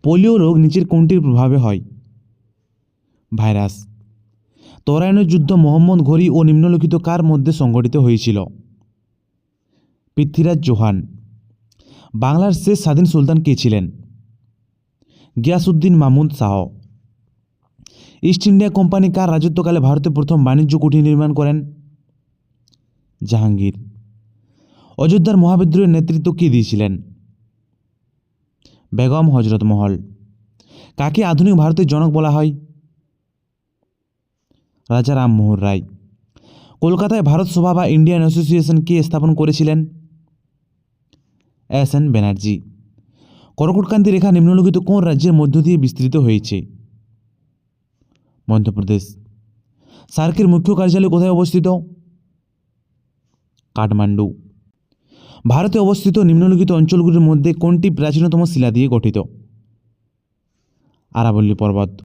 Polio রোগ নিচের কোনটির প্রভাবে হয়? ভাইরাস। তরাইনের যুদ্ধ মোহাম্মদ ঘোরি ও নিম্নলিখিত কার মধ্যে সংঘটিত হয়েছিল? পৃথ্বীরাজ চৌহান। বাংলার শেষ স্বাধীন সুলতান কে ছিলেন? Ghiyasuddin Mahmud Shah. East India Company কার রাজত্বকালে ভারতে প্রথম বাণিজ্য কুঠি নির্মাণ করেন? জাহাঙ্গীর। অযোধ্যার মহাবিদ্রোহের নেতৃত্ব কে দিয়েছিলেন? বেগম হজরত মহল। কাকে আধুনিক ভারতের জনক বলা হয়? রাজা রামমোহন রায়। কলকাতায় ভারত সভা বা ইন্ডিয়ান অ্যাসোসিয়েশন কে স্থাপন করেছিলেন? S N Banerjee. কর্কটক্রান্তি রেখা নিম্নলিখিত কোন রাজ্যের মধ্য দিয়ে বিস্তৃত হয়েছে? মধ্যপ্রদেশ। সার্কের মুখ্য কার্যালয় কোথায় অবস্থিত? কাঠমান্ডু। ভারতে অবস্থিত নিম্নলিখিত অঞ্চলগুলির মধ্যে কোনটি প্রাচীনতম শিলা দিয়ে গঠিত? আরাবল্লী পর্বত।